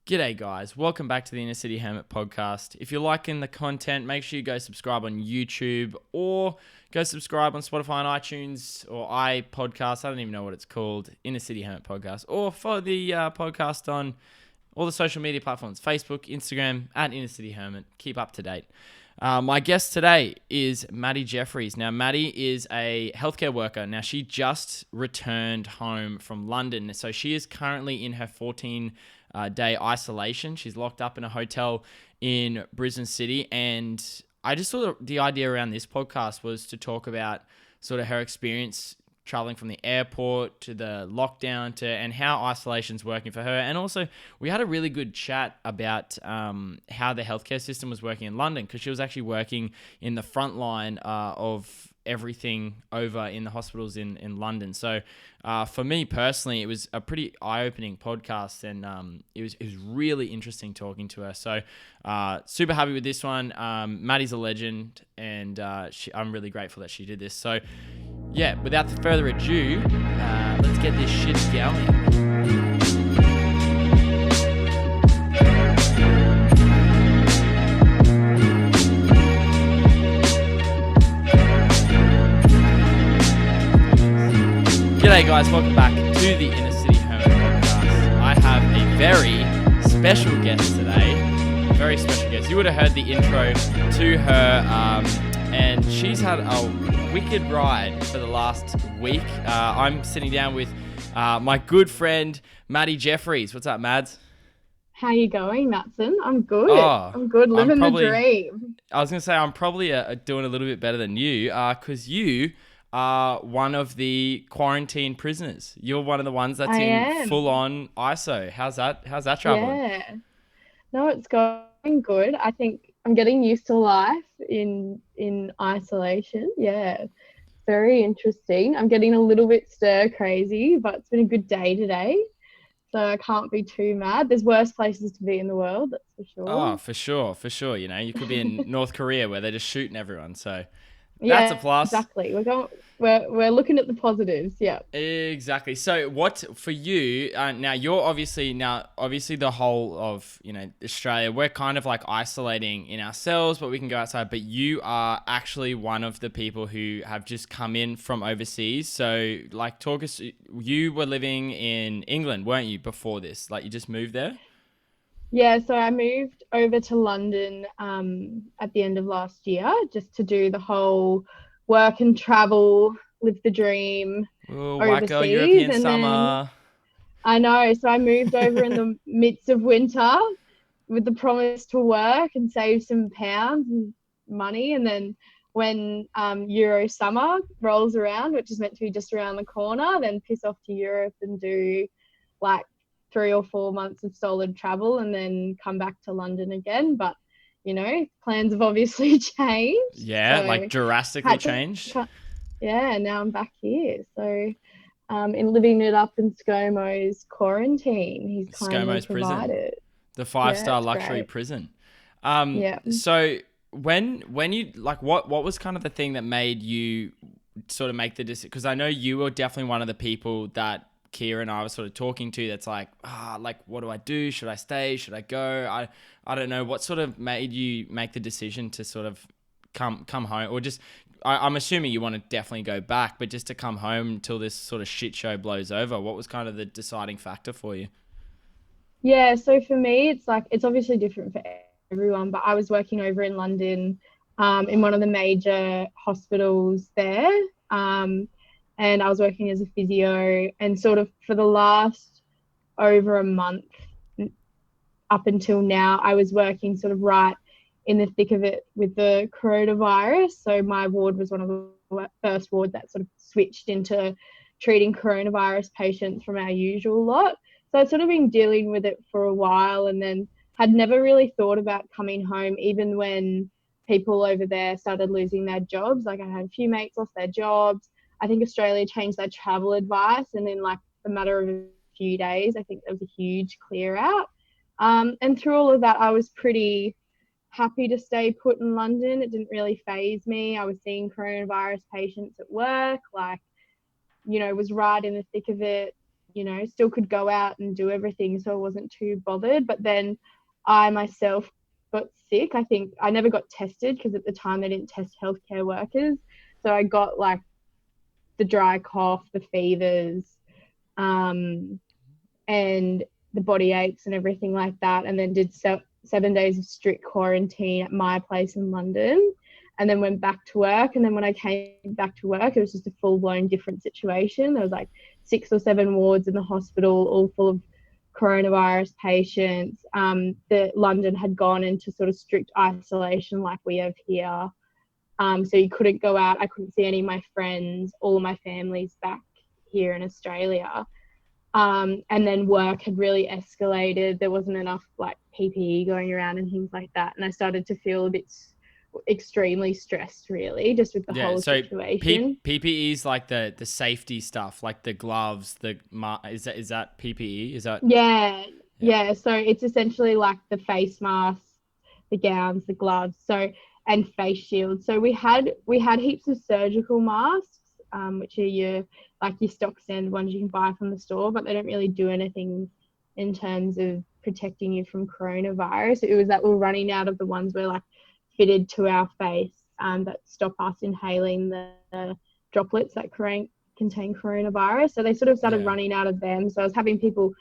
G'day guys, welcome back to the Inner City Hermit podcast. If you're liking the content, make sure you go subscribe on YouTube or go subscribe on Spotify and iTunes or iPodcast. I don't even know what it's called, Inner City Hermit podcast, or follow the podcast on all the social media platforms, Facebook, Instagram, at Inner City Hermit. Keep up to date. My guest today is Maddy Jeffries. Now, Maddy is a healthcare worker. Now, she just returned home from London. So she is currently in her 14-day isolation. She's locked up in a hotel in Brisbane City. And I just thought the idea around this podcast was to talk about sort of her experience traveling from the airport to the lockdown and how isolation's working for her. And also, we had a really good chat about how the healthcare system was working in London, because she was actually working in the front line of everything over in the hospitals in London. So for me personally, it was a pretty eye-opening podcast, and it was really interesting talking to her. So super happy with this one. Maddy's a legend, and I'm really grateful that she did this. So yeah, without further ado, let's get this shit going. G'day guys, welcome back to the Inner City Hermit podcast. I have a very special guest today. Very special guest. You would have heard the intro to her, and she's had a wicked ride for the last week. I'm sitting down with my good friend Maddy Jeffries. What's up, Mads? How you going, Matson? I'm good. Oh, I'm good, living the dream. I was going to say I'm probably doing a little bit better than you, because you are one of the quarantine prisoners. You're one of the ones that's in full-on ISO. How's that traveling? Yeah. No, it's going good. I think I'm getting used to life in isolation. Yeah. Very interesting. I'm getting a little bit stir crazy, but it's been a good day today. So I can't be too mad. There's worse places to be in the world, that's for sure. Oh, for sure. You know, you could be in North Korea where they're just shooting everyone. So yeah, that's a plus. Exactly. We're looking at the positives. Yeah. Exactly. So what for you, now you're obviously the whole of, Australia, we're kind of like isolating in ourselves, but we can go outside, but you are actually one of the people who have just come in from overseas. So like talk us, you were living in England, weren't you, before this? Like you just moved there? Yeah, so I moved over to London at the end of last year just to do the whole work and travel, live the dream White girl overseas. European And summer. I know, so I moved over in the midst of winter with the promise to work and save some pounds and money. And then when Euro summer rolls around, which is meant to be just around the corner, then piss off to Europe and do like 3 or 4 months of solid travel and then come back to London again. But, plans have obviously changed. Yeah, so like drastically changed. Yeah, now I'm back here. So in living it up in ScoMo's quarantine, he's kindly provided. Prison. The 5-star luxury prison. Yeah. So when you, like, what was kind of the thing that made you sort of make the decision? Because I know you were definitely one of the people that Kira and I was sort of talking to that's like, what do I do? Should I stay? Should I go? I don't know. What sort of made you make the decision to sort of come home, or just, I'm assuming you want to definitely go back, but just to come home until this sort of shit show blows over? What was kind of the deciding factor for you? Yeah, so for me, it's obviously different for everyone, but I was working over in London in one of the major hospitals there. And I was working as a physio, and sort of for the last over a month up until now, I was working sort of right in the thick of it with the coronavirus. So my ward was one of the first wards that sort of switched into treating coronavirus patients from our usual lot. So I'd sort of been dealing with it for a while, and then had never really thought about coming home, even when people over there started losing their jobs. Like I had a few mates lost their jobs. I think Australia changed their travel advice, and in like a matter of a few days, I think there was a huge clear out. And through all of that, I was pretty happy to stay put in London. It didn't really faze me. I was seeing coronavirus patients at work, was right in the thick of it. still could go out and do everything, so I wasn't too bothered. But then I myself got sick. I think I never got tested because at the time they didn't test healthcare workers. So I got like the dry cough, the fevers, um, and the body aches and everything like that. And then did 7 days of strict quarantine at my place in London, and then went back to work. And then when I came back to work, it was just a full blown different situation. There was like 6 or 7 wards in the hospital, all full of coronavirus patients. The London had gone into sort of strict isolation like we have here. So you couldn't go out. I couldn't see any of my friends. All of my family's back here in Australia. And then work had really escalated. There wasn't enough like PPE going around and things like that. And I started to feel a bit extremely stressed, really, just with the whole So situation. PPE is like the safety stuff, like the gloves, is that PPE? Is that Yeah. So it's essentially like the face masks, the gowns, the gloves, and face shields. So we had heaps of surgical masks, which are your stock standard ones you can buy from the store, but they don't really do anything in terms of protecting you from coronavirus. It was that we're running out of the ones we're like fitted to our face, that stop us inhaling the droplets that contain coronavirus. So they sort of started running out of them. So I was having people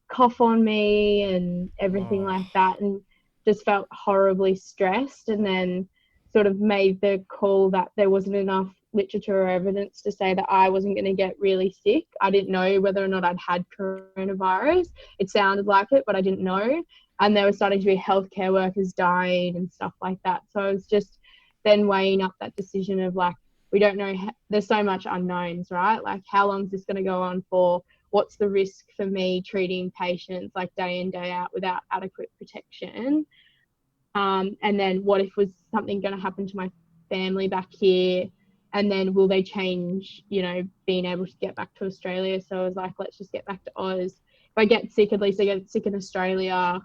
cough on me and everything like that, and just felt horribly stressed. And then sort of made the call that there wasn't enough literature or evidence to say that I wasn't going to get really sick. I didn't know whether or not I'd had coronavirus. It sounded like it, but I didn't know. And there were starting to be healthcare workers dying and stuff like that. So I was just then weighing up that decision of like, we don't know, there's so much unknowns, right? Like, how long is this going to go on for? What's the risk for me treating patients like day in, day out without adequate protection? And then what if was something going to happen to my family back here? And then will they change, being able to get back to Australia? So I was like, let's just get back to Oz. If I get sick, at least I get sick in Australia.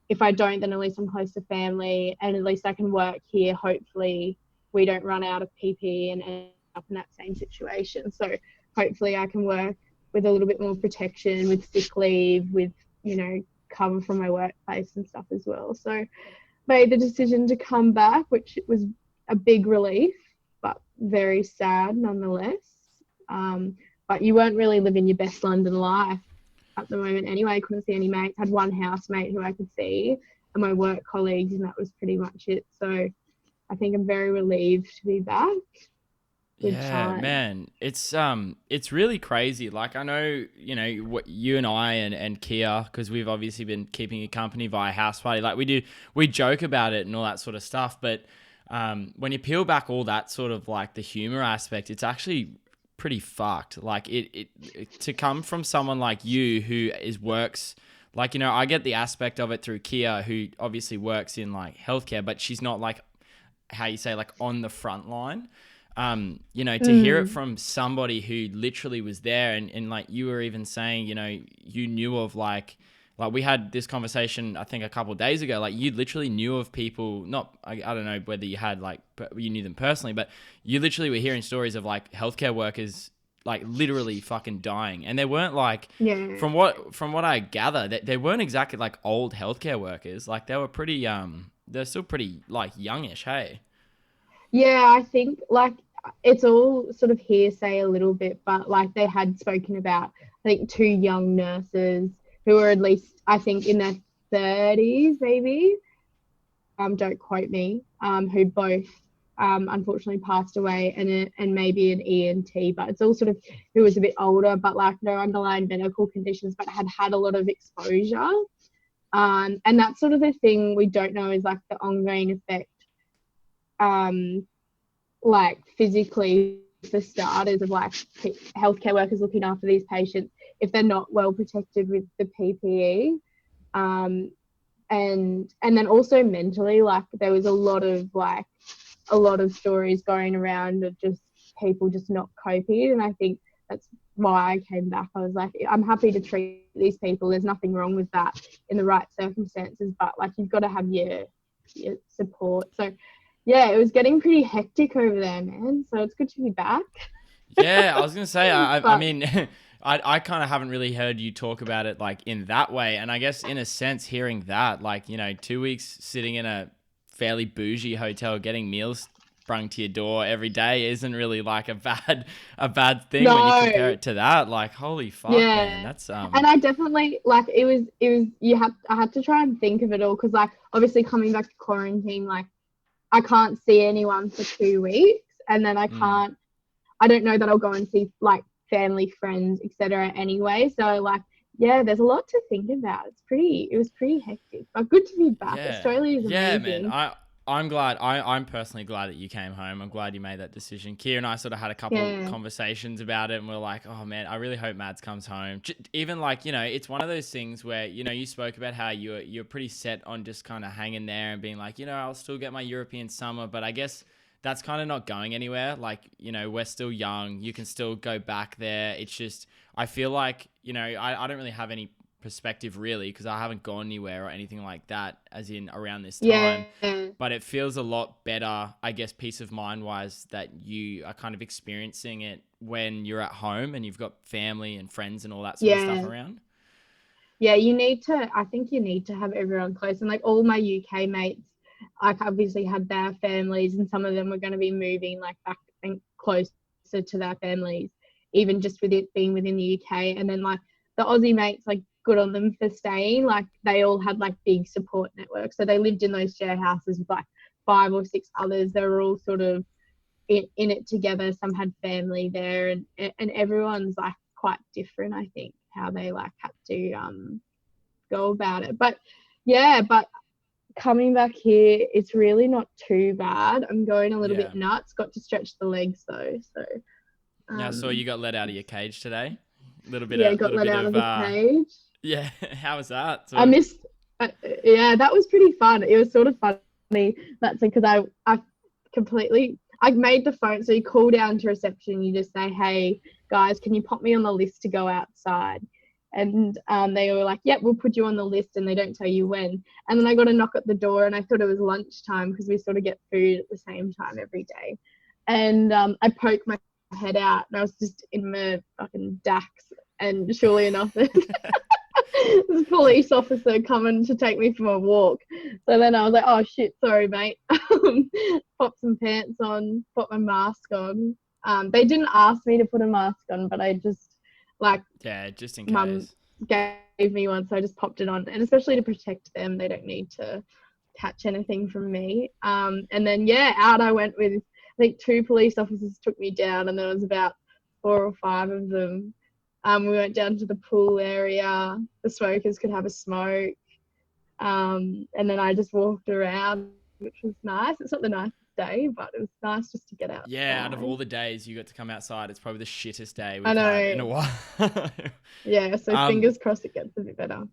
If I don't, then at least I'm close to family, and at least I can work here. Hopefully we don't run out of PPE and end up in that same situation. So hopefully I can work with a little bit more protection, with sick leave, with, cover from my workplace and stuff as well. So made the decision to come back, which was a big relief, but very sad nonetheless. But you weren't really living your best London life at the moment anyway. I couldn't see any mates. I had one housemate who I could see and my work colleagues, and that was pretty much it. So I think I'm very relieved to be back. Man, it's really crazy. Like, I know, what you and I and Kia, because we've obviously been keeping you company via house party. Like, we joke about it and all that sort of stuff. But when you peel back all that sort of like the humor aspect, it's actually pretty fucked. Like, it to come from someone like you who works, like, I get the aspect of it through Kia, who obviously works in like healthcare, but she's not like, how you say, like on the front line. To hear it from somebody who literally was there, and like you were even saying, you knew of like we had this conversation, I think a couple of days ago, like you literally knew of people, I don't know whether you had you knew them personally, but you literally were hearing stories of like healthcare workers like literally fucking dying. And they weren't like, from what I gather, they weren't exactly like old healthcare workers. Like they were pretty, they're still pretty like youngish, hey? Yeah, I think like it's all sort of hearsay a little bit, but like they had spoken about, I think, 2 young nurses who were at least, I think, in their 30s, maybe. Don't quote me. Who both unfortunately passed away, and maybe an ENT, but it's all sort of who was a bit older, but like no underlying medical conditions, but had a lot of exposure. And that's sort of the thing we don't know is like the ongoing effect, like physically, for starters, of like healthcare workers looking after these patients if they're not well protected with the PPE, and then also mentally, like there was a lot of stories going around of just people just not coping, and I think that's why I came back. I was like, I'm happy to treat these people, there's nothing wrong with that in the right circumstances, but like you've got to have your support. So yeah, it was getting pretty hectic over there, man. So it's good to be back. Yeah, I was gonna say, I mean, I kind of haven't really heard you talk about it like in that way. And I guess in a sense, hearing that, like, 2 weeks sitting in a fairly bougie hotel getting meals sprung to your door every day isn't really like a bad thing when you compare No, it to that. Like, holy fuck, man. yeah. That's And I definitely like it was I had to try and think of it all because like obviously coming back to quarantine, like I can't see anyone for 2 weeks and then mm, I don't know that I'll go and see like family, friends, etc. anyway. So like yeah, there's a lot to think about. It was pretty hectic, but good to be back. yeah. Australia is Yeah, man. amazing. I'm glad. I'm personally glad that you came home. I'm glad you made that decision. Kier and I sort of had a couple Yeah. conversations about it, and we're like, oh man, I really hope Mads comes home. Even like, it's one of those things where, you spoke about how you're pretty set on just kind of hanging there and being like, I'll still get my European summer, but I guess that's kind of not going anywhere. Like, we're still young. You can still go back there. It's just, I feel like, I don't really have any perspective really because I haven't gone anywhere or anything like that as in around this Yeah. time, but it feels a lot better, I guess, peace of mind wise, that you are kind of experiencing it when you're at home and you've got family and friends and all that sort of stuff Yeah. around. Yeah, I think you need to have everyone close. And like all my UK mates, like obviously had their families and some of them were going to be moving like back and closer to their families, even just with it being within the UK. And then like the Aussie mates, like good on them for staying. Like they all had like big support networks. So they lived in those share houses with like 5 or 6 others. They were all sort of in it together. Some had family there and everyone's like quite different, I think, how they like had to go about it. But yeah, but coming back here, it's really not too bad. I'm going a little Yeah. bit nuts. Got to stretch the legs though. So Yeah. So you got let out of your cage today. yeah, got Little let bit out of of the cage. yeah. How was that? I Sort of. missed yeah, that was pretty fun. It was sort of funny. That's because I completely I made the phone, so you call down to reception, you just say, hey guys, can you pop me on the list to go outside? And they were like, yep, we'll put you on the list, and they don't tell you when. And then I got a knock at the door and I thought it was lunchtime because we sort of get food at the same time every day. And I poked my head out and I was just in my fucking Dax, and surely enough this police officer coming to take me for a walk. So then I was like, oh shit, sorry, mate. Pop some pants on, put my mask on. They didn't ask me to put a mask on, but I just like Yeah, just in mum case. gave me one, so I just popped it on. And especially to protect them, they don't need to catch anything from me. And then yeah, out I went with I think 2 police officers took me down, and there was about 4 or 5 of them. We went down to the pool area. The smokers could have a smoke. And then I just walked around, which was nice. It's not the nicest day, but it was nice just to get Yeah, out of outside. all the days you got to come outside, it's probably the shittest day I we've had in a know. while. Yeah, so um, fingers crossed it gets a bit better.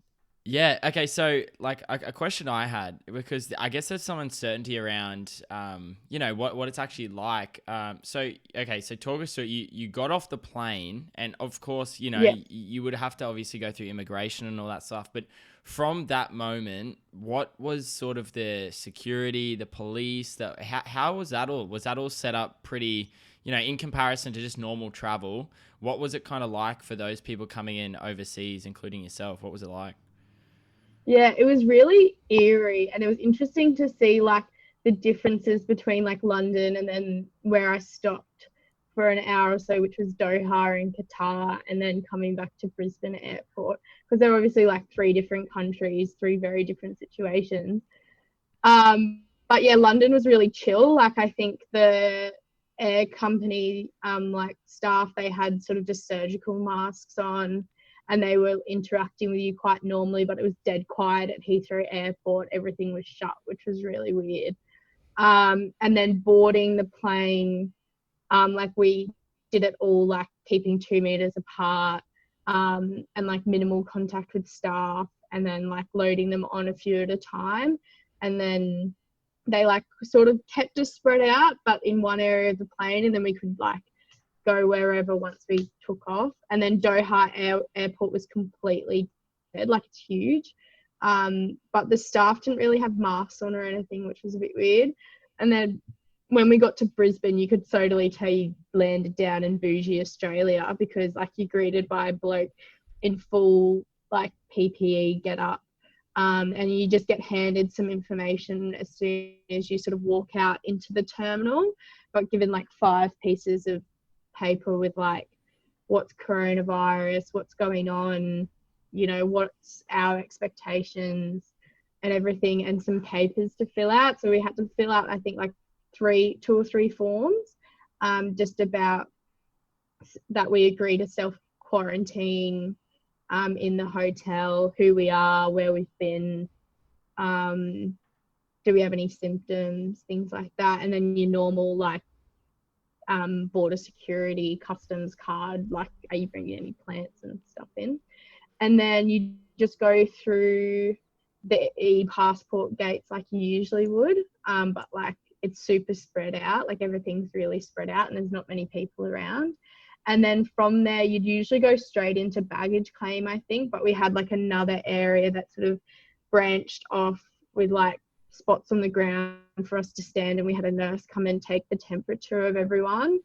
Yeah. Okay. So, like, a question I had, because I guess there's some uncertainty around, what it's actually like. Okay. So, talk us through. You got off the plane, and of course, Yeah. you would have to obviously go through immigration and all that stuff. But from that moment, what was sort of the security, the police, how was that all? Was that all set up pretty? In comparison to just normal travel, what was it kind of like for those people coming in overseas, including yourself? What was it like? Yeah, it was really eerie, and it was interesting to see like the differences between like London and then where I stopped for an hour or so, which was Doha in Qatar, and then coming back to Brisbane airport because they're obviously like 3 different countries, 3 very different situations. But yeah, London was really chill. Like I think the air company like staff, they had sort of just surgical masks on and they were interacting with you quite normally, but it was dead quiet at Heathrow Airport. Everything was shut, which was really weird. And then boarding the plane, like we did it all like keeping 2 meters apart, and like minimal contact with staff, and then like loading them on a few at a time. And then they like sort of kept us spread out, but in one area of the plane, and then we could like go wherever once we took off. And then Doha Airport was completely dead, like it's huge. But the staff didn't really have masks on or anything, which was a bit weird. And then when we got to Brisbane, you could totally tell you landed down in bougie Australia, because like you're greeted by a bloke in full like PPE get up. And you just get handed some information as soon as you sort of walk out into the terminal. Got given like 5 pieces of paper with like what's coronavirus, what's going on, what's our expectations and everything, and some papers to fill out. So we had to fill out, I think, like 2 or 3 forms, just about that we agree to self quarantine in the hotel, who we are, where we've been, do we have any symptoms, things like that. And then your normal like border security, customs card, like are you bringing any plants and stuff in? And then you just go through the e-passport gates like you usually would, but like it's super spread out, like everything's really spread out and there's not many people around. And then from there, you'd usually go straight into baggage claim, I think, but we had like another area that sort of branched off with like spots on the ground for us to stand, and we had a nurse come and take the temperature of everyone.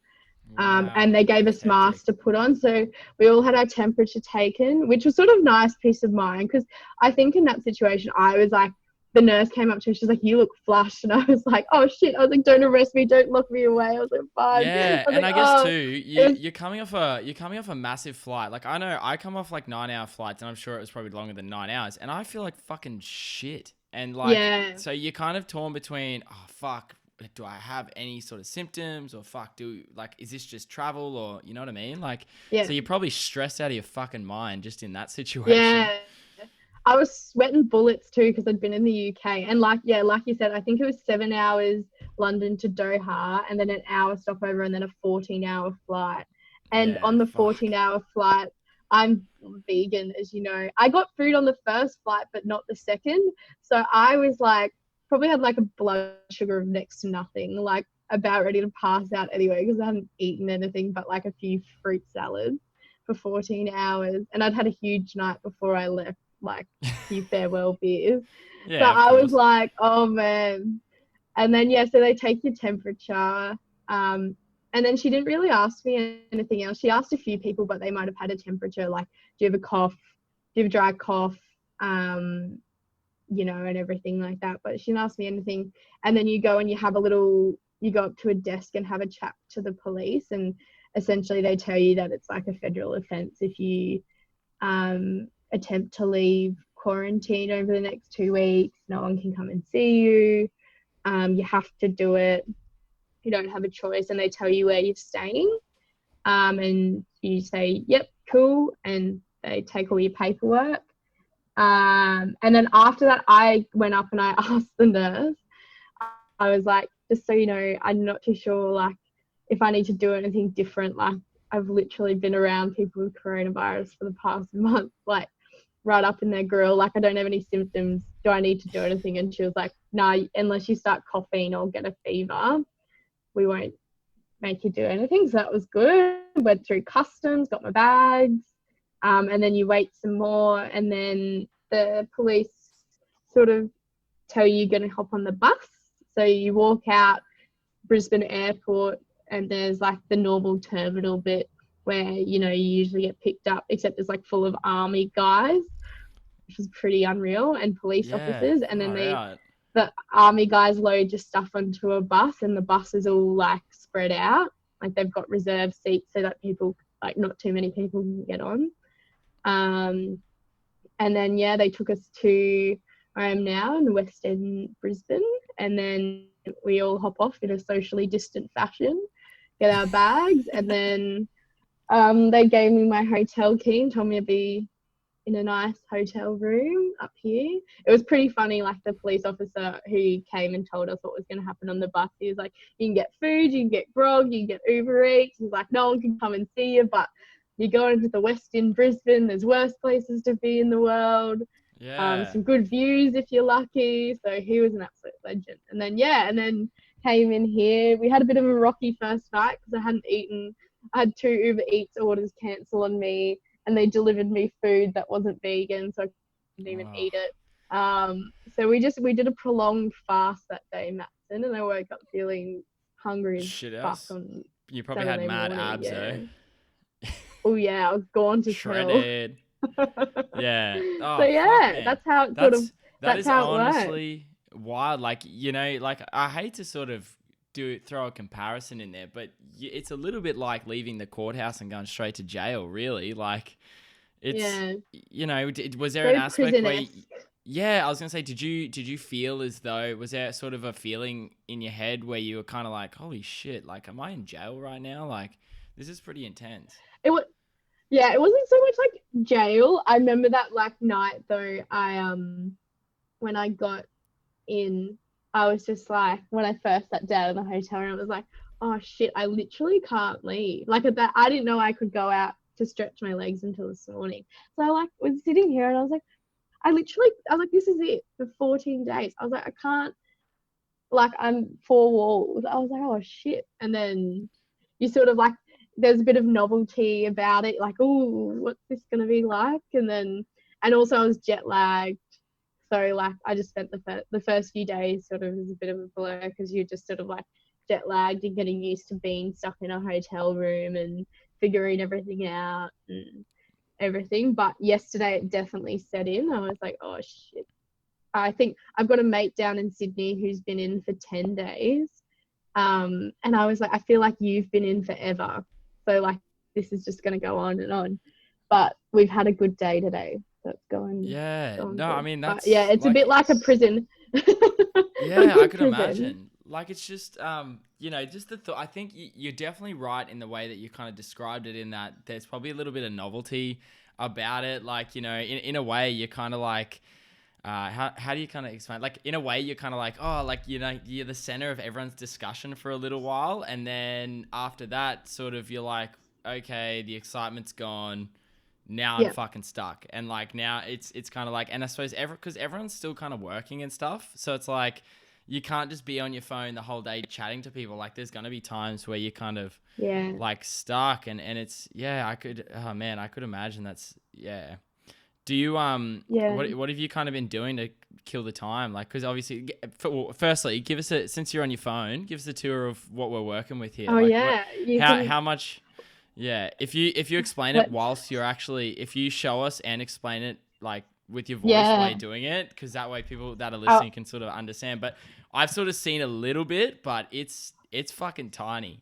Wow, And they gave us masks to put on. So we all had our temperature taken, which was sort of nice peace of mind, because I think in that situation, I was like, the nurse came up to me, she's like, you look flushed. And I was like, oh shit. I was like, don't arrest me, don't lock me away. I was like, fine. Yeah, I was and like, I guess oh. too, you're coming off a massive flight. Like I know I come off like 9-hour flights, and I'm sure it was probably longer than 9 hours, and I feel like fucking shit. And like, Yeah. so you're kind of torn between, oh fuck, do I have any sort of symptoms, or fuck, is this just travel, or you know what I mean? Like, Yeah. so you're probably stressed out of your fucking mind just in that situation. Yeah. I was sweating bullets too, because I'd been in the UK, and like you said, I think it was 7 hours London to Doha, and then an hour stopover, and then a 14-hour flight. And Yeah, on the fuck. 14-hour flight, I'm vegan, as you know. I got food on the first flight, but not the second. So I was like, probably had like a blood sugar of next to nothing, like about ready to pass out anyway, because I hadn't eaten anything but like a few fruit salads for 14 hours. And I'd had a huge night before I left, like a few farewell beers. So Yeah, of I was course. like, oh man. And then, yeah, so they take your temperature. And then she didn't really ask me anything else. She asked a few people, but they might have had a temperature, like, do you have a cough? Do you have a dry cough? And everything like that. But she didn't ask me anything. And then you go and you go up to a desk and have a chat to the police. And essentially they tell you that it's like a federal offence if you attempt to leave quarantine over the next 2 weeks. No one can come and see you. You have to do it. You don't have a choice, and they tell you where you're staying. And you say, yep, cool. And they take all your paperwork. And then after that, I went up and I asked the nurse, I was like, just so you know, I'm not too sure, like, if I need to do anything different. Like, I've literally been around people with coronavirus for the past month, like, right up in their grill. Like, I don't have any symptoms. Do I need to do anything? And she was like, no, unless you start coughing or get a fever, we won't make you do anything. So that was good. Went through customs, got my bags. And then you wait some more, and then the police sort of tell you you're going to hop on the bus. So you walk out Brisbane Airport, and there's like the normal terminal bit where, you usually get picked up, except it's like full of army guys, which is pretty unreal, and police Yeah, officers. And then far out. the army guys load your stuff onto a bus, and the bus is all like spread out. Like they've got reserved seats so that people, like not too many people can get on. And then, yeah, they took us to where I am now in West End, Brisbane. And then we all hop off in a socially distant fashion, get our bags. And then they gave me my hotel key and told me to be in a nice hotel room up here. It was pretty funny, like the police officer who came and told us what was going to happen on the bus. He was like, you can get food, you can get grog, you can get Uber Eats. He's like, no one can come and see you, but you go into the West in Brisbane, there's worse places to be in the world. Yeah. Some good views if you're lucky. So he was an absolute legend. And then came in here. We had a bit of a rocky first night because I hadn't eaten. I had 2 Uber Eats orders cancel on me, and they delivered me food that wasn't vegan, so I couldn't even eat it. So we did a prolonged fast that day, Matson, and I woke up feeling hungry as Shit fuck else. on You probably had Saturday mad morning. abs Yeah. though. Oh yeah, I was gone to tell. Shredded. Yeah. So Oh fuck, yeah, man. that's how it sort of That that's is how it works. honestly wild. Like, you know, like I hate to sort of throw a comparison in there, but it's a little bit like leaving the courthouse and going straight to jail, really. Like, it's, Yeah, you know, was there an very aspect where prison-esque. yeah, I was gonna say, did you feel as though, was there sort of a feeling in your head where you were kind of like, holy shit, like, am I in jail right now? Like, this is pretty intense. It was Yeah, it wasn't so much like jail. I remember that like night though. I when I got in, I was just like, when I first sat down in the hotel room, I was like, oh shit, I literally can't leave. Like at that, I didn't know I could go out to stretch my legs until this morning. So I like was sitting here and I was like, I was like, this is it for 14 days. I was like, I can't, like, I'm four walls. I was like, oh shit. And then you sort of like, there's a bit of novelty about it, like, oh, what's this gonna be like? And also I was jet lagged. So like I just spent the first few days sort of as a bit of a blur because you're just sort of like jet lagged and getting used to being stuck in a hotel room and figuring everything out and everything. But yesterday it definitely set in. I was like, oh shit. I think I've got a mate down in Sydney who's been in for 10 days. And I was like, I feel like you've been in forever. So like this is just gonna go on and on. But we've had a good day today. So it's Yeah, going no, I good. mean, But yeah, that's it's a bit like, like a prison. But a yeah, I good could prison. imagine. Like, it's just, you know, just the thought. I think you're definitely right in the way that you kind of described it. In that there's probably a little bit of novelty about it. Like, you know, in a way, you're kind of like, how do you kind of explain? Like, in a way, you're kind of like, oh, like, you know, you're the center of everyone's discussion for a little while, and then after that, sort of, you're like, okay, the excitement's gone. Now I'm Yeah. fucking stuck, and like now it's kind of like, and I suppose because everyone's still kind of working and stuff, so it's like you can't just be on your phone the whole day chatting to people. Like, there's gonna be times where you're kind of Yeah. like stuck, and it's, yeah, oh man, I could imagine that's, yeah. Do you Yeah. what have you kind of been doing to kill the time? Like, because obviously, firstly, give us since you're on your phone, give us a tour of what we're working with here. Oh Like, what, yeah. You can how much? Yeah, if you explain it let's whilst you're actually, if you show us and explain it like with your voice while yeah. you're doing it, because that way people that are Oh listening can sort of understand. But I've sort of seen a little bit, but it's fucking tiny.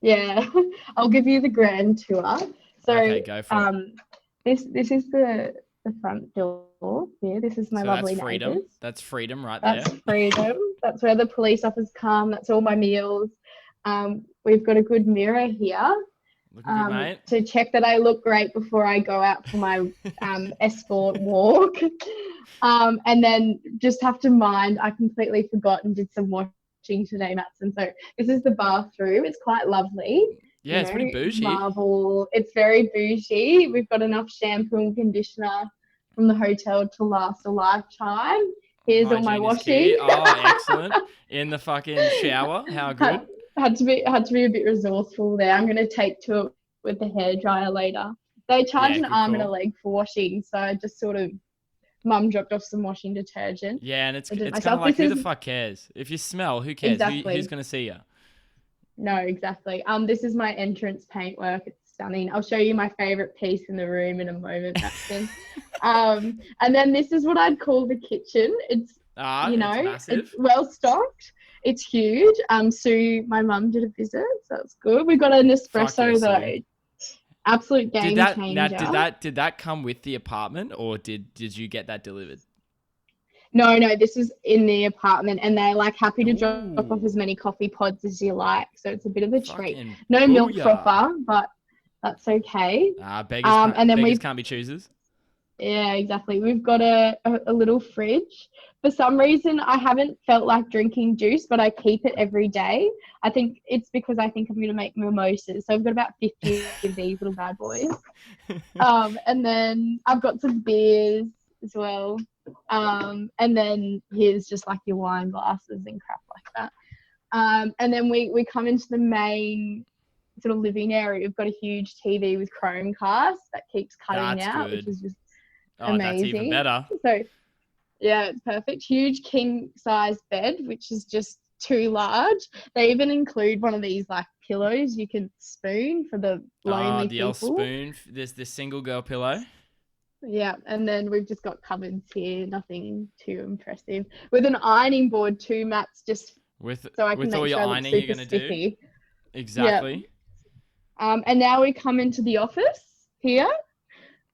yeah. I'll give you the grand tour. So Okay, go for it. this is the front door here. This is my So that's lovely freedom. neighbours. That's freedom right there. That's freedom. That's where the police officers come. That's all my meals. We've got a good mirror here Looking good, mate. to check that I look great before I go out for my escort walk. And then just have to mind, I completely forgot and did some washing today, Matson. So this is the bathroom. It's quite lovely. Yeah, it's pretty bougie. Marble. It's very bougie. We've got enough shampoo and conditioner from the hotel to last a lifetime. Here's all my Hygiene is washing. key. Oh, excellent. In the fucking shower. How good. had to be a bit resourceful there. I'm gonna take to it with the hairdryer later. They charge Yeah, an good arm and a call. leg for washing, so I just sort of mum dropped off some washing detergent. Yeah, and I did it it's kind of myself. like, This who the is fuck cares? If you smell, who cares? Who's exactly gonna see you? no, exactly. This is my entrance paintwork. It's stunning. I'll show you my favorite piece in the room in a moment, Maxton. And then this is what I'd call the kitchen. It's It's it's massive. well stocked. It's huge. Sue, my mum did a visit, so that's good. We got an Fuck yeah, espresso Sue. though. Absolute Did game that now? changer. Did that come with the apartment, or did you get that delivered? No, this is in the apartment, and they're like happy to drop off as Ooh, many coffee pods as you like. So it's a bit of a treat. fucking No milk booyah! frother, but that's okay. And then Beggars we've can't be choosers. yeah, exactly. We've got a little fridge. For some reason, I haven't felt like drinking juice, but I keep it every day. I think it's because I think I'm going to make mimosas. So I've got about 50 of these little bad boys. And then I've got some beers as well. And then here's just like your wine glasses and crap like that. And then we come into the main sort of living area. We've got a huge TV with Chromecast that keeps cutting That's out, which good. is just Oh, that's even amazing. better. So yeah, it's perfect. Huge king size bed, which is just too large. They even include one of these like pillows you can spoon for the lonely The old people. spoon. There's this single girl pillow. Yeah, and then we've just got cupboards here, nothing too impressive. With an ironing board, 2 mats, just With so I can all make your sure I look ironing you're super gonna do. spiffy. Yeah. Exactly. And now we come into the office here,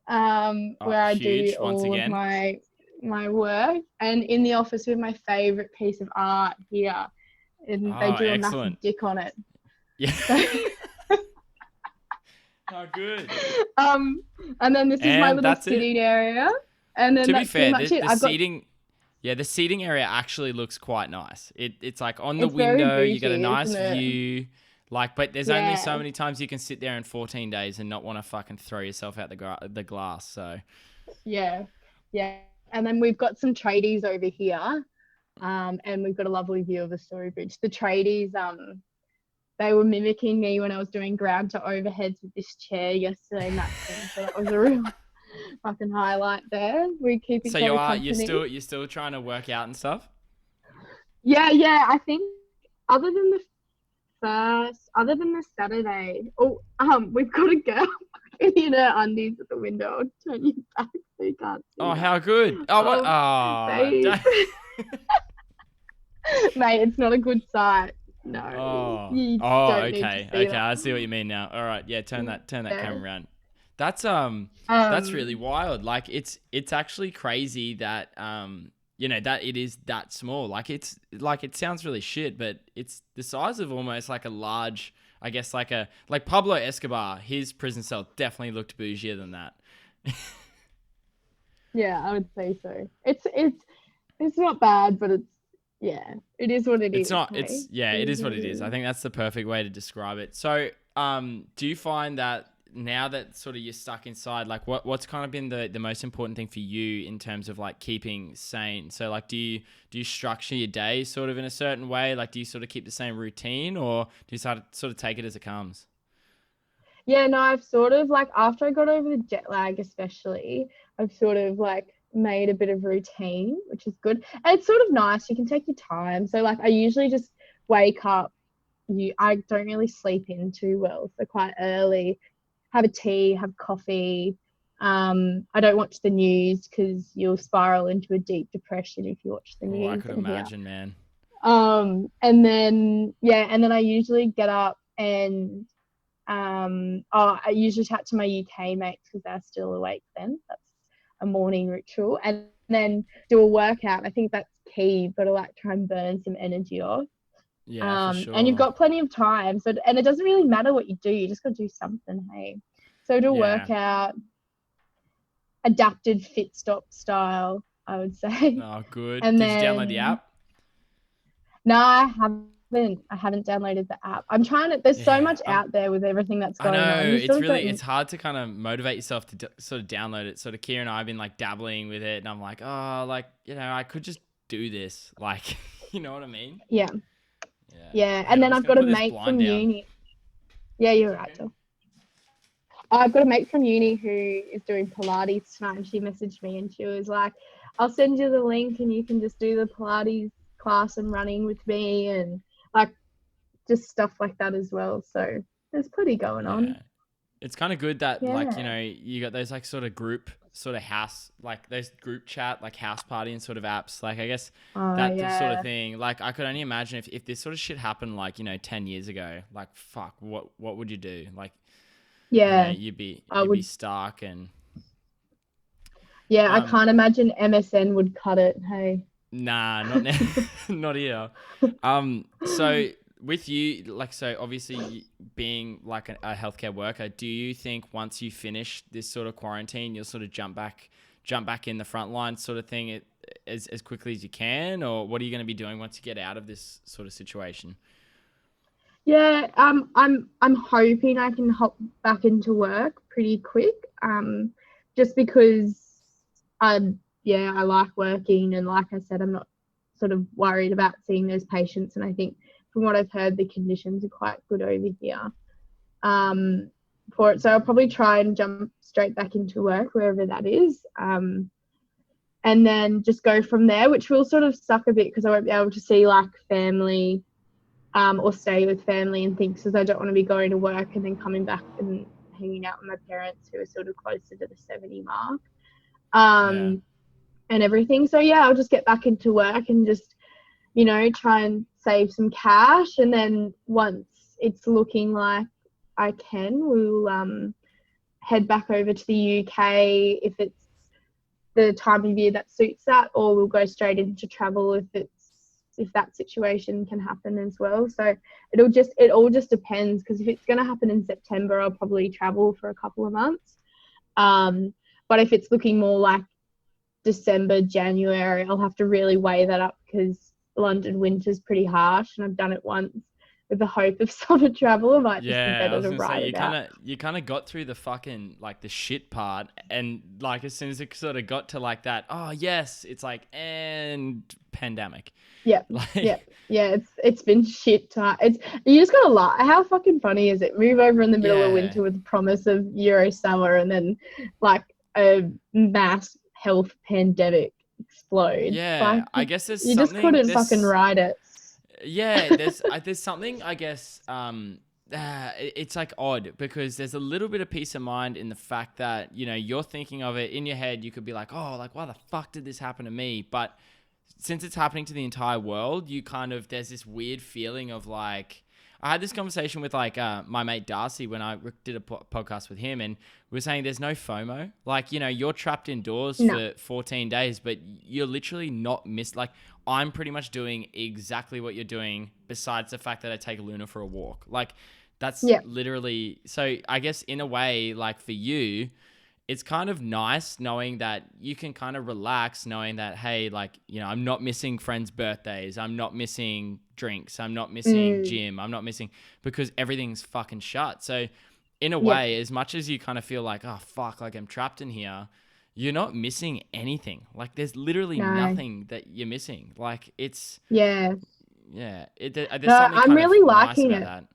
where I do Huge once all of again. my work, and in the office with my favorite piece of art here, and they drew a Excellent. massive dick on it. Yeah. So, Oh, good. and then this is my And little that's it. sitting area, and then To be that's pretty fair, much the, it. the I've got seating, the seating area actually looks quite nice. It's like on the it's very window, you get a bougie, nice isn't it? view. Like, but there's only so Yeah, many times you can sit there in 14 days and not want to fucking throw yourself out the glass. So, yeah, yeah. And then we've got some tradies over here, and we've got a lovely view of the Story Bridge. The tradies, they were mimicking me when I was doing ground to overheads with this chair yesterday, Maxim. So that was a real fucking highlight there. We keep so each other company. you're still trying to work out and stuff. Yeah. I think other than other than the Saturday, we've got a girl in her undies at the window. I'll turn you back so you can't see Oh, that. how good. Oh, what? Babe. Mate, it's not a good sight. No, you don't need to Okay. see Okay, that. I see what you mean now. All right. Yeah, turn that Yeah. camera around. That's really wild. Like it's actually crazy that that it is that small. Like it sounds really shit, but it's the size of almost like a large, I guess like Pablo Escobar, his prison cell definitely looked bougier than that. Yeah, I would say so. It's not bad, but it is what it It's is. not. Hey, It is what it is. I think that's the perfect way to describe it. So, do you find that now that sort of you're stuck inside, like what's kind of been the most important thing for you in terms of like keeping sane? So, like, do you structure your day sort of in a certain way? Like, do you sort of keep the same routine, or do you sort of take it as it comes? Yeah, no, I've sort of like after I got over the jet lag, especially, I've sort of like made a bit of routine, which is good. And it's sort of nice. You can take your time. So like I usually just wake up. I don't really sleep in too well, so quite early. Have a tea, have coffee. I don't watch the news because you'll spiral into a deep depression if you watch the Oh, I news could in here. imagine, man. And then I usually get up and I usually chat to my UK mates because they're still awake then. That's a morning ritual. And then do a workout. I think that's key. You've got to like try and burn some energy off. Yeah, for And you've sure. got plenty of time. So, and it doesn't really matter what you do. You just got to do something. Hey, so do a Yeah. workout, adapted fit stop style, I would say. Oh, good. And Did you download the then, app? no, I haven't. I haven't downloaded the app. I'm trying to. There's so Yeah. much out there with everything that's I going on. know You sort of don't. it's hard to kind of motivate yourself to sort of download it. Sort of Kira and I have been like dabbling with it, and I'm like, oh, like I could just do this, like, you know what I mean? Yeah. Yeah. Yeah. Hey, And I'm then just I've gonna got a put this mate blind from down. uni. Yeah, you're It's right, okay. Phil. I've got a mate from uni who is doing Pilates tonight, and she messaged me and she was like, I'll send you the link and you can just do the Pilates class and running with me and like just stuff like that as well. So there's plenty going on. Yeah. It's kind of good that like, Yeah. you got those like sort of group sort of house, like those group chat, like house party and sort of apps. Like, I guess Oh, that sort of yeah. thing. Like, I could only imagine if this sort of shit happened like, 10 years ago, like, fuck, what would you do? Like, Yeah. I you'd be would. stuck and, Yeah. I um, can't imagine MSN would cut it. Hey. nah, not now, not here. So with you, like, so obviously being like a healthcare worker, do you think once you finish this sort of quarantine, you'll sort of jump back in the front line sort of thing as quickly as you can, or what are you going to be doing once you get out of this sort of situation? Yeah, I'm hoping I can hop back into work pretty quick. Just because I like working and like I said, I'm not sort of worried about seeing those patients. And I think from what I've heard, the conditions are quite good over here. For it. So I'll probably try and jump straight back into work wherever that is. and then just go from there, which will sort of suck a bit because I won't be able to see like family or stay with family and things, because I don't want to be going to work and then coming back and hanging out with my parents who are sort of closer to the 70 mark Yeah. and everything. So yeah, I'll just get back into work and just, you know, try and save some cash. And then once it's looking like I can, we'll head back over to the UK if it's the time of year that suits that, or we'll go straight into travel if that situation can happen as well. So it all just depends, because if it's going to happen in September, I'll probably travel for a couple of months. But if it's looking more like December, January, I'll have to really weigh that up, because London winter's pretty harsh, and I've done it once with the hope of summer travel. It might just be Yeah, I better was to gonna say ride you it kind out. of got through the fucking like the shit part, and like as soon as it sort of got to like that, oh yes, it's like and pandemic, Yeah, like yeah, yeah. It's been shit time. It's You just gotta laugh. How fucking funny is it? Move over in the middle of yeah, winter with the promise of Euro summer, and then like a mass health pandemic explodes. yeah. Like I guess there's you just something couldn't fucking this ride it. yeah there's something I guess it's like odd because there's a little bit of peace of mind in the fact that you know you're thinking of it in your head. You could be like, oh, like why the fuck did this happen to me? But since it's happening to the entire world, you kind of there's this weird feeling of like I had this conversation with like my mate Darcy when I did a podcast with him, and we were saying there's no FOMO. Like you know you're trapped indoors No. for 14 days, but you're literally not missed. Like I'm pretty much doing exactly what you're doing, besides the fact that I take Luna for a walk. Like that's Yeah. literally so. I guess in a way, like for you, it's kind of nice knowing that you can kind of relax knowing that, hey, like, you know, I'm not missing friends' birthdays. I'm not missing drinks. I'm not missing Mm, gym. I'm not missing because everything's fucking shut. So in a yeah. way, as much as you kind of feel like, oh, fuck, like I'm trapped in here, you're not missing anything. Like there's literally No. nothing that you're missing. Like it's, Yeah. yeah, No, there's something I'm kind of really nice liking about it. that.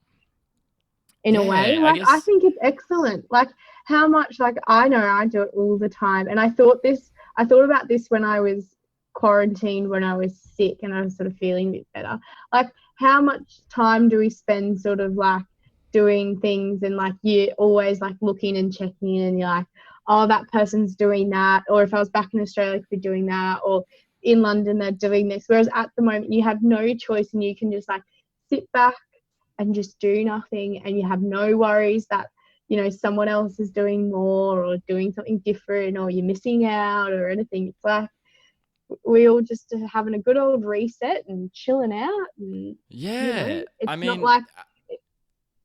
In a way. Yeah, I Like, I guess, think it's excellent. Like, how much, like, I know I do it all the time. And I thought about this when I was quarantined, when I was sick and I was sort of feeling a bit better. Like, how much time do we spend sort of like doing things, and like you're always like looking and checking in, and you're like, oh, that person's doing that. Or if I was back in Australia, I could be doing that. Or in London, they're doing this. Whereas at the moment, you have no choice, and you can just like sit back and just do nothing, and you have no worries that, you know, someone else is doing more or doing something different, or you're missing out or anything. It's like we all just having a good old reset and chilling out, and you yeah. know, I it's not mean, like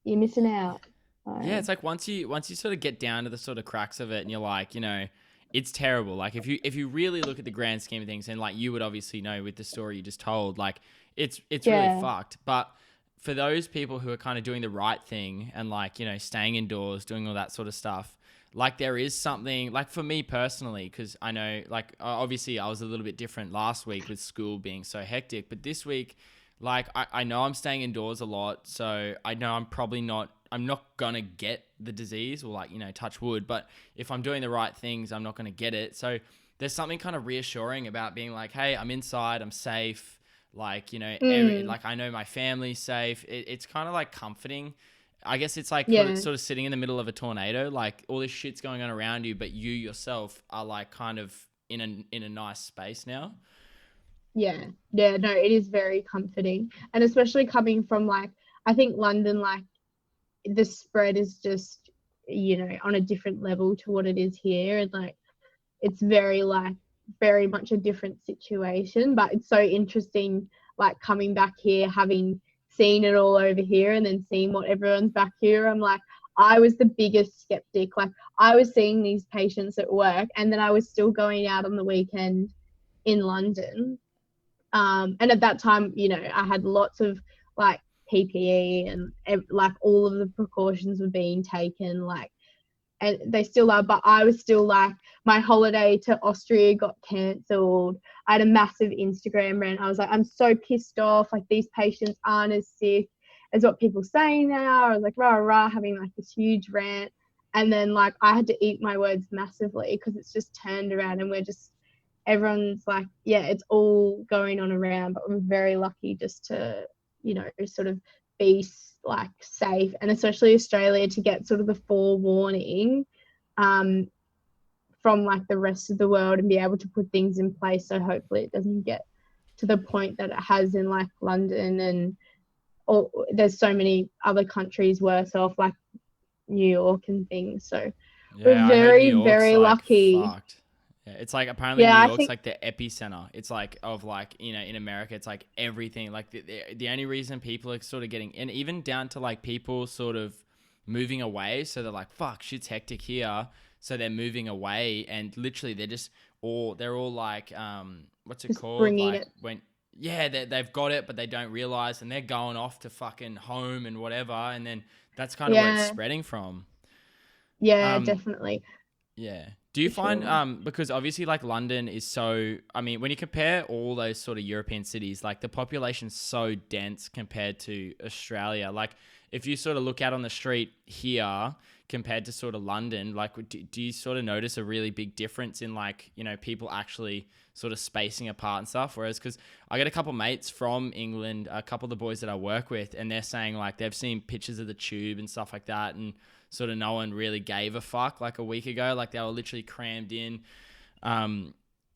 you're missing out. yeah, So it's like once you sort of get down to the sort of cracks of it, and you're like, you know, it's terrible. Like if you really look at the grand scheme of things, and like you would obviously know with the story you just told, like it's really yeah. fucked. But for those people who are kind of doing the right thing and like you know staying indoors, doing all that sort of stuff, like there is something like for me personally, because I know like obviously I was a little bit different last week with school being so hectic, but this week like I know I'm staying indoors a lot, so I know I'm not gonna get the disease or like, you know, touch wood, but if I'm doing the right things, I'm not gonna get it. So there's something kind of reassuring about being like, hey, I'm inside, I'm safe. Like, you know, Mm, like I know my family's safe. It's kind of like comforting. I guess it's like yeah. sort of sitting in the middle of a tornado, like all this shit's going on around you, but you yourself are like kind of in a nice space now. Yeah. Yeah. No, it is very comforting. And especially coming from like, I think London, like the spread is just, you know, on a different level to what it is here. And like, it's very like very much a different situation, but it's so interesting like coming back here, having seen it all over here and then seeing what everyone's back here. I'm like, I was the biggest skeptic. Like I was seeing these patients at work, and then I was still going out on the weekend in London. And at that time, you know, I had lots of like PPE, and like all of the precautions were being taken, like, and they still are, but I was still like, my holiday to Austria got cancelled. I had a massive Instagram rant. I was like, I'm so pissed off. Like, these patients aren't as sick as what people say now. I was like, rah, rah, having like this huge rant. And then, like, I had to eat my words massively, because it's just turned around and we're just everyone's like, yeah, it's all going on around, but we're very lucky just to, sort of be like safe, and especially Australia to get sort of the forewarning um, from like the rest of the world and be able to put things in place. So hopefully it doesn't get to the point that it has in like London, and there's so many other countries worse off, like New York and things. So we're Yeah, I heard New very, York's very like lucky. fucked. Yeah, it's like apparently New Yeah, I York's think, like the epicenter. It's like of like, in America, it's like everything. Like the only reason people are sort of getting, and even down to like people sort of moving away. So they're like, fuck, shit's hectic here. So they're moving away, and literally they're all like, what's it just called? bringing Like it. when, yeah, they've got it, but they don't realize, and they're going off to fucking home and whatever. And then that's kind of where it's Yeah, spreading from. yeah, Um, definitely, yeah. Do you for find sure. because obviously like London is so, I mean, when you compare all those sort of European cities, like the population's so dense compared to Australia. Like if you sort of look out on the street here compared to sort of London, like do you sort of notice a really big difference in like, people actually sort of spacing apart and stuff? Whereas because I got a couple mates from England, a couple of the boys that I work with, and they're saying like they've seen pictures of the tube and stuff like that, and sort of no one really gave a fuck like a week ago. Like they were literally crammed in. Um,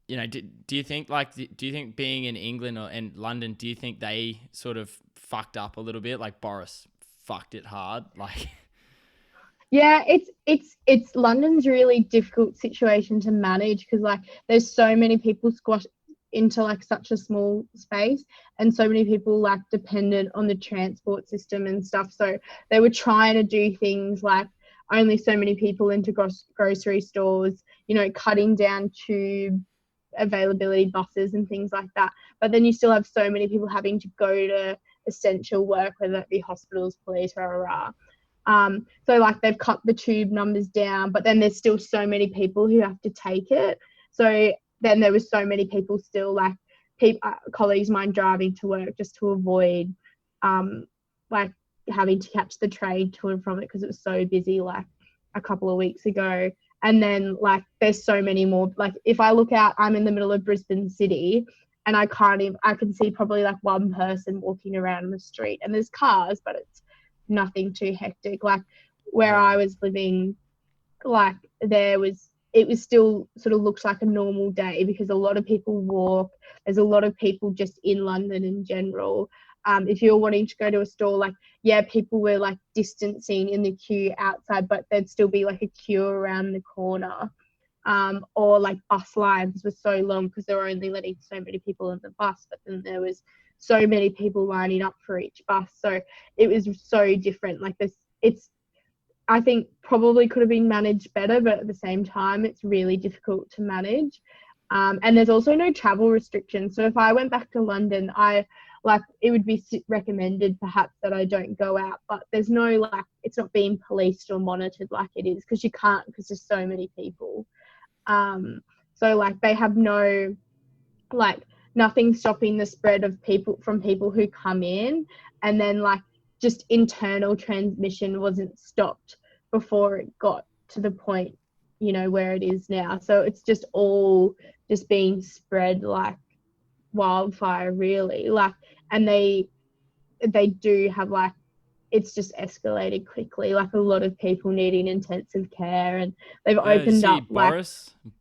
do you think like do you think being in England and London, do you think they sort of fucked up a little bit? Like Boris fucked it hard. Like Yeah, it's London's really difficult situation to manage because like there's so many people squashed into like such a small space, and so many people like dependent on the transport system and stuff. So they were trying to do things like only so many people into grocery stores, cutting down tube availability, buses and things like that. But then you still have so many people having to go to essential work, whether that be hospitals, police, rah, rah, rah. So like they've cut the tube numbers down, but then there's still so many people who have to take it. So then there was so many people still like colleagues of mine driving to work just to avoid like having to catch the train to and from it because it was so busy like a couple of weeks ago. And then like there's so many more. Like if I look out, I'm in the middle of Brisbane City, and I can see probably like one person walking around the street, and there's cars, but it's nothing too hectic. Like where yeah, I was living, like it was still sort of looks like a normal day because a lot of people walk. There's a lot of people just in London in general. If you're wanting to go to a store, like, yeah, people were like distancing in the queue outside, but there'd still be like a queue around the corner. Or like bus lines were so long because they were only letting so many people in the bus, but then there was so many people lining up for each bus. So it was so different. Like I think probably could have been managed better, but at the same time, it's really difficult to manage. And there's also no travel restrictions. So if I went back to London, it would be recommended perhaps that I don't go out, but there's no like, it's not being policed or monitored like it is because you can't because there's so many people. So like they have no, like nothing stopping the spread of people who come in, and then like just internal transmission wasn't stopped before it got to the point where it is now. So it's just all just being spread like wildfire really, like, and they do have like, it's just escalated quickly, like a lot of people needing intensive care, and they've yeah. You opened see, up like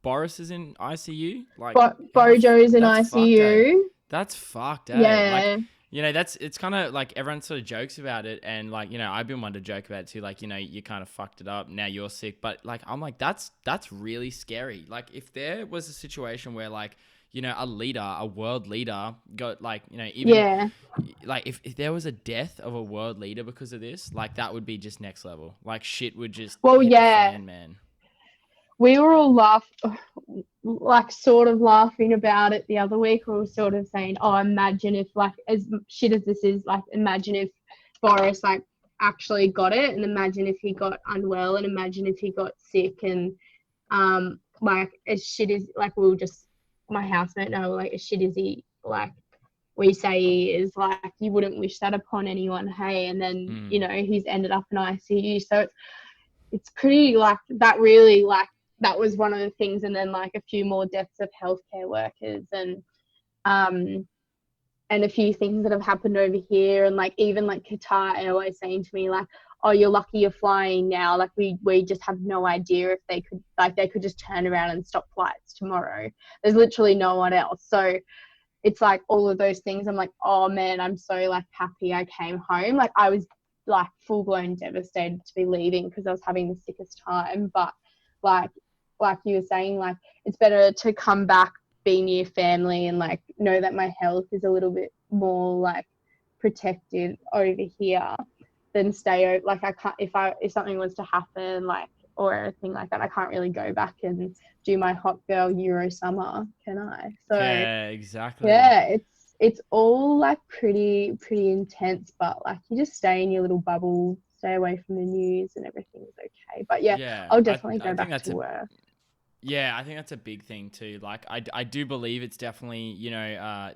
Boris is in ICU. Like Bojo's in that's fucked, eh? ICU. That's fucked, eh? Like, Yeah. it's kind of like everyone sort of jokes about it, and like, I've been one to joke about it too. Like, you kind of fucked it up. Now you're sick, but like, I'm like, that's really scary. Like, if there was a situation where like, a world leader got like, even Yeah. like if there was a death of a world leader because of this, like that would be just next level. Like shit would just Well, hit the yeah, fan, man. we were all like sort of laughing about it the other week. We were sort of saying, oh, imagine if like as shit as this is, like imagine if Boris like actually got it, and imagine if he got unwell, and imagine if he got sick, and like as shit as like my housemate know, like as shit as he like we say he is, like you wouldn't wish that upon anyone, hey, and then Mm. he's ended up in ICU. So it's pretty like that really like that was one of the things. And then like a few more deaths of healthcare workers, um and a few things that have happened over here. And like even like Qatar Airways saying to me like, oh, you're lucky you're flying now, like we just have no idea if they could just turn around and stop flights tomorrow. There's literally no one else. So it's like all of those things. I'm like, oh man, I'm so like happy I came home. Like I was like full blown devastated to be leaving because I was having the sickest time. But like you were saying, like it's better to come back, be near family, and like know that my health is a little bit more like protected over here than stay like I can't, if something was to happen like or anything like that, I can't really go back and do my hot girl Euro summer, can I? So Yeah, exactly. yeah, it's all like pretty intense, but like you just stay in your little bubble, stay away from the news, and everything's okay. But yeah, Yeah, I'll I definitely I go think back that's to a work. Yeah, I think that's a big thing too. Like, I do believe it's definitely,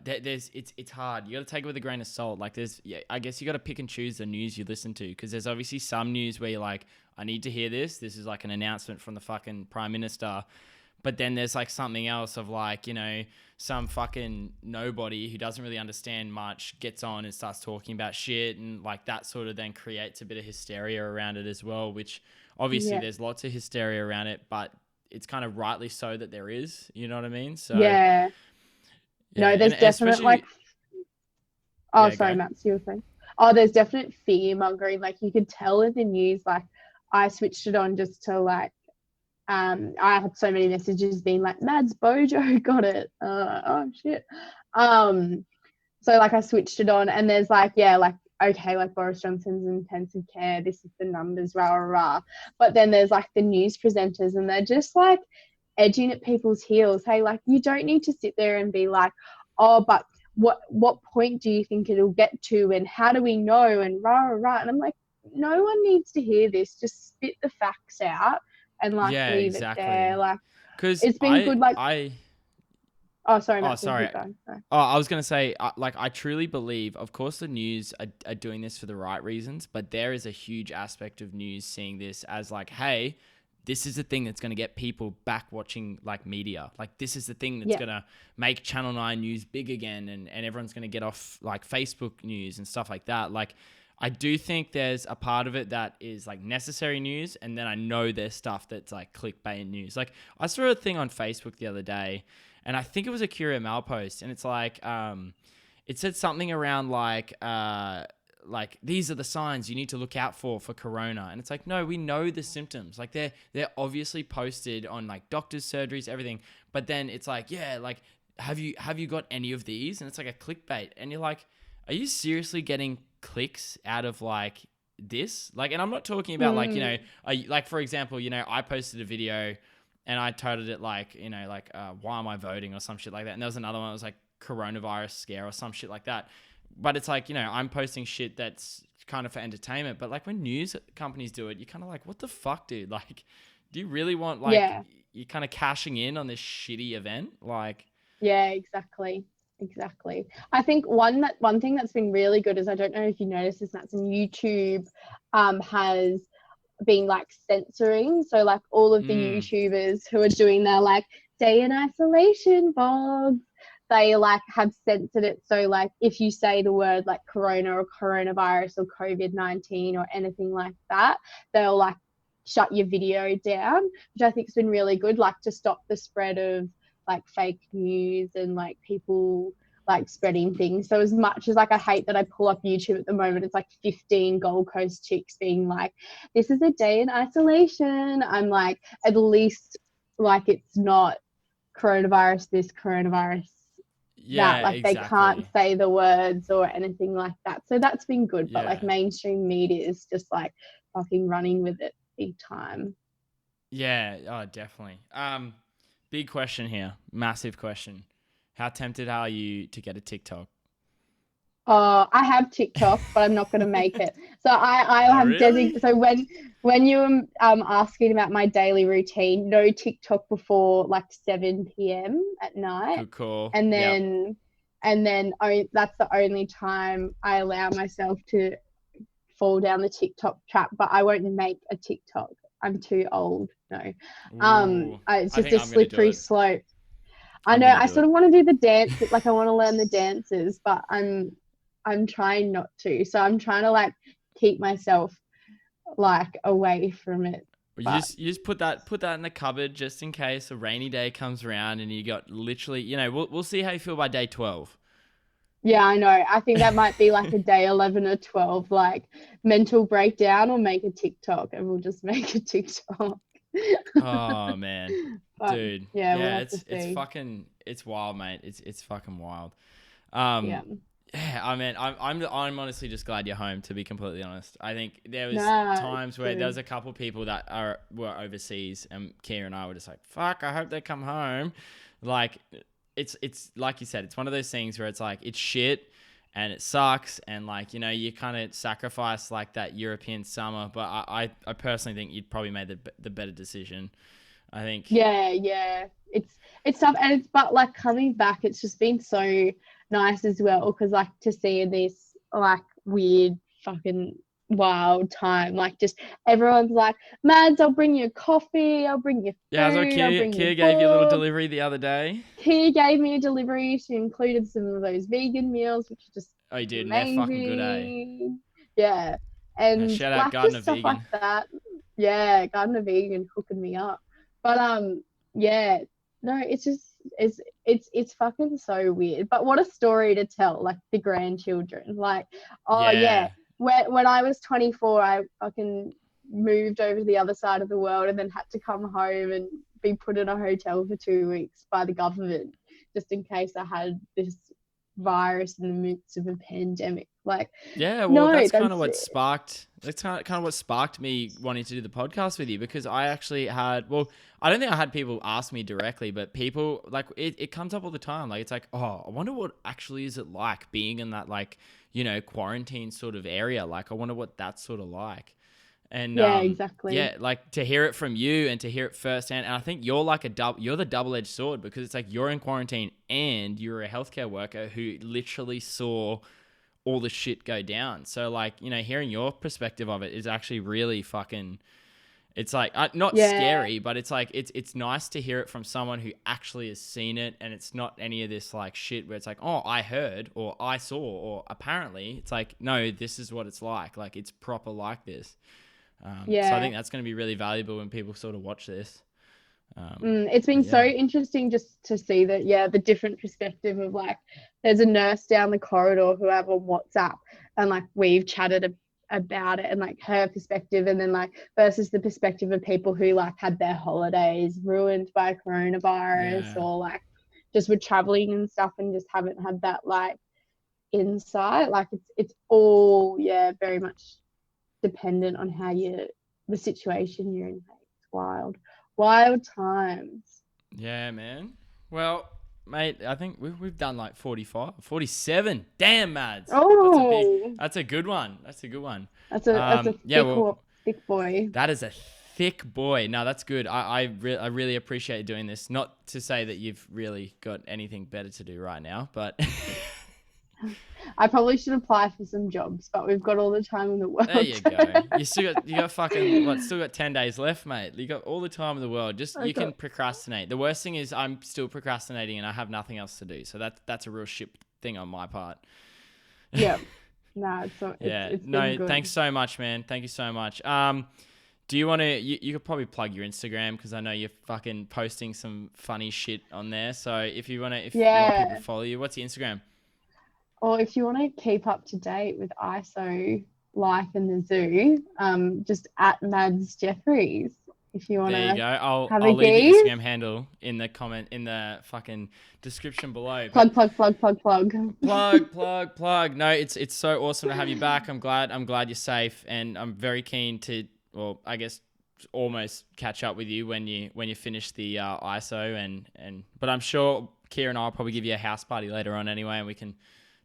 there's it's hard. You got to take it with a grain of salt. Like, yeah, I guess you got to pick and choose the news you listen to, because there's obviously some news where you're like, I need to hear this. This is like an announcement from the fucking prime minister. But then there's like something else of like, some fucking nobody who doesn't really understand much gets on and starts talking about shit, and like that sort of then creates a bit of hysteria around it as well, which obviously Yeah, there's lots of hysteria around it, but it's kind of rightly so that there is, you know what I mean? So yeah. No, yeah, and there's definite like, especially, oh, yeah, sorry, go. Matt, you were saying. Oh, there's definite fear mongering. Like you could tell in the news. Like I switched it on just to like, I had so many messages being like, Mads Bojo got it. Oh shit. Um, so like I switched it on, and there's like, yeah, like okay, like Boris Johnson's intensive care, this is the numbers, rah rah rah. But then there's like the news presenters, and they're just like edging at people's heels. Hey, like you don't need to sit there and be like, oh, but what point do you think it'll get to, and how do we know, and rah rah rah. And I'm like, no one needs to hear this. Just spit the facts out and like Yeah, leave it there. exactly. Like Because it's been good. Like, oh, sorry, oh, Matt, you sorry. keep going. Sorry. Oh, I was going to say, like, I truly believe, of course, the news are doing this for the right reasons, but there is a huge aspect of news seeing this as like, hey, this is the thing that's going to get people back watching like media. Like, this is the thing that's Yeah, going to make Channel 9 news big again, and everyone's going to get off like Facebook news and stuff like that. Like, I do think there's a part of it that is like necessary news, and then I know there's stuff that's like clickbait news. Like, I saw a thing on Facebook the other day, and I think it was a Curio Mail post, and it's like, it said something around like these are the signs you need to look out for Corona, and it's like, no, we know the symptoms, like they're obviously posted on like doctors' surgeries, everything, but then it's like, yeah, like have you got any of these, and it's like a clickbait, and you're like, are you seriously getting clicks out of like this? Like, and I'm not talking about like, like for example, I posted a video and I titled it like, why am I voting or some shit like that. And there was another one that was like coronavirus scare or some shit like that. But it's like, I'm posting shit that's kind of for entertainment. But like when news companies do it, you're kind of like, what the fuck, dude? Like, do you really want like, yeah. you're kind of cashing in on this shitty event? Like, Yeah, exactly. Exactly. I think one thing that's been really good is, I don't know if you noticed this, Matt, and YouTube has been like censoring. So like all of the mm, YouTubers who are doing their like day in isolation vlogs, they like have censored it. So like if you say the word like corona or coronavirus or COVID-19 or anything like that, they'll like shut your video down, which I think has been really good, like to stop the spread of like fake news and like people like spreading things. So as much as like I hate that I pull up YouTube at the moment, it's like 15 Gold Coast chicks being like, this is a day in isolation. I'm like, at least like it's not coronavirus this, coronavirus that. yeah, Like they can't exactly. say the words or anything like that. So that's been good. But like Yeah. mainstream media is just like fucking running with it big time. Yeah. Oh, definitely. Big question here. Massive question. How tempted are you to get a TikTok? I have TikTok, but I'm not going to make it. So I Oh, have really? so when you were asking about my daily routine, no TikTok before like 7 p.m. at night, Good call. and Yep. then that's the only time I allow myself to fall down the TikTok trap. But I won't make a TikTok. I'm too old. No. Ooh, It's I just think a I'm gonna do slippery it. slope. I I'm know gonna I do sort it. of want to do the dance, like I want to learn the dances, but I'm trying not to. So I'm trying to like keep myself like away from it. But You just put that in the cupboard just in case a rainy day comes around and you got literally, we'll see how you feel by day 12. yeah, I know. I think that might be like a day 11 or 12, like mental breakdown, or make a TikTok, and we'll just make a TikTok. Oh man, But dude, yeah, we'll yeah, have to see. it's wild, mate. It's fucking wild. Um, Yeah. yeah, I mean, I'm honestly just glad you're home. To be completely honest, I think there was Nah, it's times where there was good. a couple people that were overseas, and Kira and I were just like, "Fuck, I hope they come home." Like, it's like you said, it's one of those things where it's like it's shit, and it sucks, and like you kind of sacrifice like that European summer. But I personally think you'd probably made the better decision. I think. Yeah, yeah. It's tough, and it's but like coming back, it's just been so nice as well, because like to see this like weird fucking wild time, like just everyone's like, Mads, I'll bring you coffee, I'll bring you Yeah, so food, I'll bring you Kia gave you a little books. delivery the other day. He gave me a delivery. She included some of those vegan meals, which are just Oh, you did, and they're fucking good, eh? amazing. Yeah. And Shout out like Gardener just stuff like Vegan. that. Yeah, Gardener Vegan hooking me up. But yeah, no, it's just it's fucking so weird. But what a story to tell, like the grandchildren. Like, oh yeah. Yeah, When I was 24, I fucking moved over to the other side of the world and then had to come home and be put in a hotel for 2 weeks by the government just in case I had this virus in the midst of a pandemic. Like, yeah. Well, no, that's kind of that's what sparked. That's kind of what sparked me wanting to do the podcast with you because I actually had. Well, I don't think I had people ask me directly, but people like it comes up all the time. Like it's like, oh, I wonder what actually is it like being in that like quarantine sort of area. Like I wonder what that's sort of like. And yeah, exactly. yeah, like to hear it from you and to hear it firsthand. And I think you're like you're the double-edged sword because it's like you're in quarantine and you're a healthcare worker who literally saw all the shit go down. So like, hearing your perspective of it is actually really fucking it's like not Yeah, scary, but it's like it's nice to hear it from someone who actually has seen it and it's not any of this like shit where it's like, "Oh, I heard or I saw or apparently." It's like, "No, this is what it's like. Like it's proper like this." So I yeah. think that's going to be really valuable when people sort of watch this. It's been But so yeah, interesting just to see that, yeah, the different perspective of like, there's a nurse down the corridor who I have on WhatsApp, and like we've chatted about it and like her perspective, and then like versus the perspective of people who like had their holidays ruined by coronavirus, yeah, or like just were traveling and stuff and just haven't had that like insight. Like it's all, yeah, very much dependent on how you the situation you're in. It's wild, wild times. yeah, man. Well, mate, I think we've done like 45, 47. Damn, Mads. Oh, That's a good one. That's a good one. that's a Yeah, well, thick boy. that is a thick boy. No, that's good. I really appreciate doing this. Not to say that you've really got anything better to do right now, but I probably should apply for some jobs, but we've got all the time in the there world. you go. You got fucking what? Still got 10 days left, mate. You got all the time in the world. Just I you can got, procrastinate. The worst thing is I'm still procrastinating and I have nothing else to do. So that's a real shit thing on my part. yeah, nah, Yeah. it's been No. good. Thanks so much, man. Thank you so much. Do you want to? You could probably plug your Instagram because I know you're fucking posting some funny shit on there. So if you want people to Yeah. follow you, what's your Instagram? Or if you want to keep up to date with ISO life in the zoo, just at Mads Jeffries. If you want There you to go. have a I'll leave the gaze, Instagram handle in the fucking description below. But plug. plug. No, it's so awesome to have you back. I'm glad you're safe, and I'm very keen to, well, I guess almost catch up with you when you finish the ISO but I'm sure Kira and I'll probably give you a house party later on anyway, and we can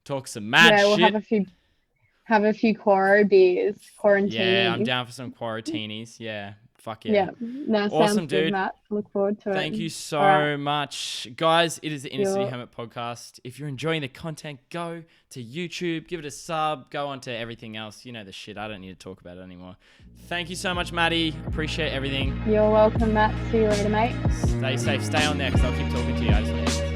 talk some mad Yeah, we'll shit. have a few Quoro beers, Yeah, I'm quarantinis. down for some quarantinis. Yeah, Fuck yeah. That Awesome, sounds good, dude. Matt. Look forward to it. Thank you so All right. much. Guys, it is the Inner City You're- Hermit podcast. If you're enjoying the content, go to YouTube, give it a sub, go on to everything else. You know the shit. I don't need to talk about it anymore. Thank you so much, Maddy. Appreciate everything. You're welcome, Matt. See you later, mate. Stay safe. Stay on there because I'll keep talking to you. I just want to